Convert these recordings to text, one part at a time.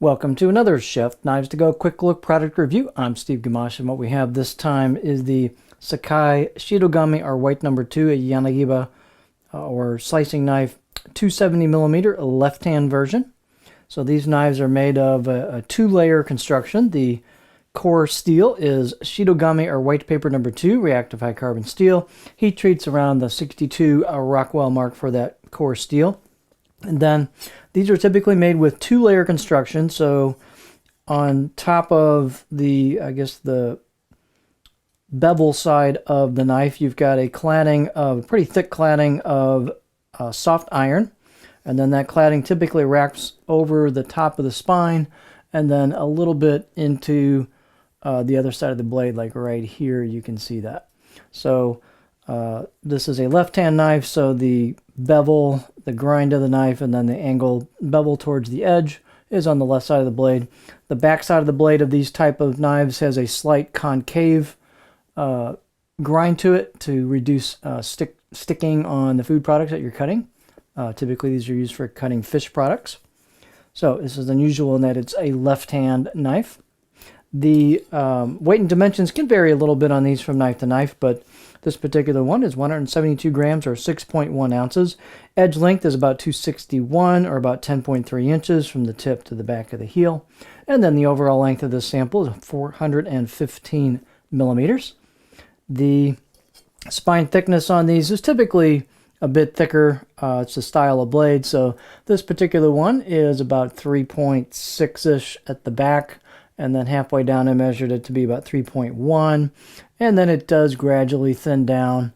Welcome to another Chef Knives to Go quick look product review. I'm Steve Gamache, and what we have this time is the Sakai Shidogami or white number 2, a Yanagiba or slicing knife 270mm left-hand version. So these knives are made of a two-layer construction. The core steel is Shidogami or white paper number 2, reactive high carbon steel. Heat treats around the 62 Rockwell mark for that core steel. And then these are typically made with two-layer construction. So on top of the, the bevel side of the knife, you've got a cladding of, pretty thick cladding of soft iron. And then that cladding typically wraps over the top of the spine and then a little bit into the other side of the blade, like right here, you can see that. So this is a left-hand knife, so the bevel, the grind of the knife, and then the angle bevel towards the edge is on the left side of the blade. The back side of the blade of these type of knives has a slight concave grind to it to reduce sticking on the food products that you're cutting. Typically these are used for cutting fish products. So this is unusual in that it's a left-hand knife. The weight and dimensions can vary a little bit on these from knife to knife, but this particular one is 172 grams or 6.1 ounces. Edge length is about 261 or about 10.3 inches from the tip to the back of the heel. And then the overall length of this sample is 415 millimeters. The spine thickness on these is typically a bit thicker. It's a style of blade, so this particular one is about 3.6-ish at the back. And then halfway down I measured it to be about 3.1. And then it does gradually thin down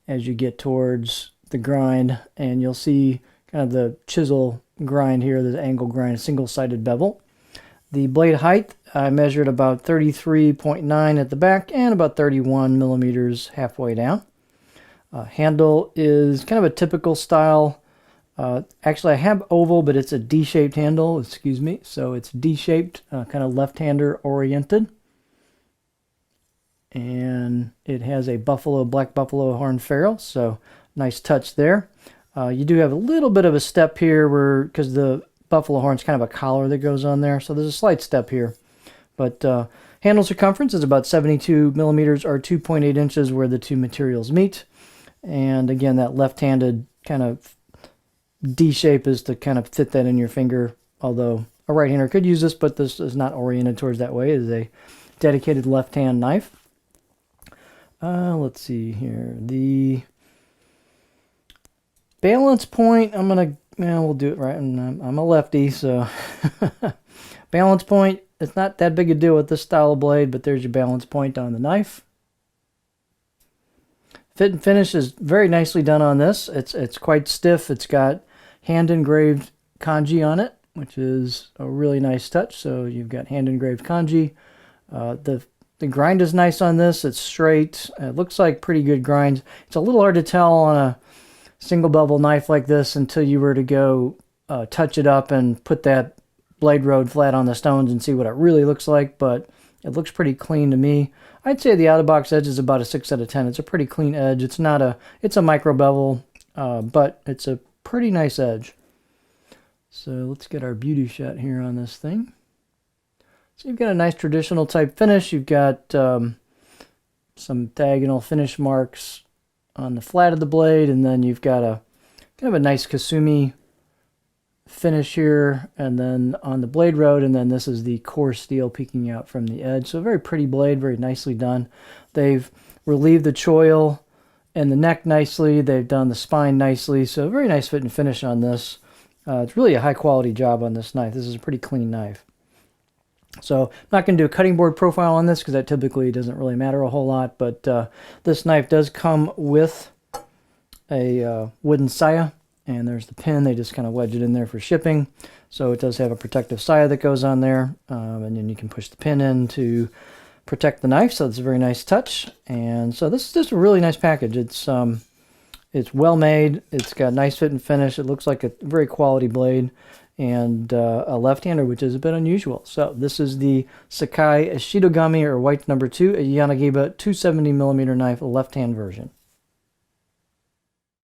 as you get towards the grind. And you'll see kind of the chisel grind here, the angle grind, a single-sided bevel. The blade height, I measured about 33.9 at the back and about 31 millimeters halfway down. Handle is kind of a typical style. Actually, I have oval, but it's a D-shaped handle, excuse me. So it's D-shaped, kind of left-hander oriented. And it has a black buffalo horn ferrule, so nice touch there. You do have a little bit of a step here because the buffalo horn's kind of a collar that goes on there. So there's a slight step here. But handle circumference is about 72 millimeters or 2.8 inches where the two materials meet. And again, that left-handed kind of D shape is to kind of fit that in your finger, although a right-hander could use this, but this is not oriented towards that way. It is a dedicated left-hand knife. Let's see here. The balance point, we'll do it right. I'm a lefty, so balance point, it's not that big a deal with this style of blade, but there's your balance point on the knife. Fit and finish is very nicely done on this. It's quite stiff. It's got hand engraved kanji on it, which is a really nice touch. So you've got hand engraved kanji. The grind is nice on this. It's straight. It looks like pretty good grind. It's a little hard to tell on a single bevel knife like this until you were to go touch it up and put that blade road flat on the stones and see what it really looks like, but it looks pretty clean to me. I'd say the out-of-box edge is about a 6 out of 10. It's a pretty clean edge. It's a micro bevel, but it's a pretty nice edge. So let's get our beauty shot here on this thing. So you've got a nice traditional type finish. You've got some diagonal finish marks on the flat of the blade, and then you've got a kind of a nice Kasumi finish here, and then on the blade road, and then this is the core steel peeking out from the edge. So a very pretty blade, very nicely done. They've relieved the choil and the neck nicely. They've done the spine nicely. So a very nice fit and finish on this. It's really a high quality job on this knife. This is a pretty clean knife. So I'm not going to do a cutting board profile on this because that typically doesn't really matter a whole lot, but this knife does come with a wooden saya. And there's the pin. They just kind of wedge it in there for shipping. So it does have a protective saya that goes on there. And then you can push the pin in to protect the knife. So it's a very nice touch. And so this is just a really nice package. It's well made. It's got nice fit and finish. It looks like a very quality blade. And a left-hander, which is a bit unusual. So this is the Sakai Shidogami or white number 2, a Yanagiba 270mm knife, a left-hand version.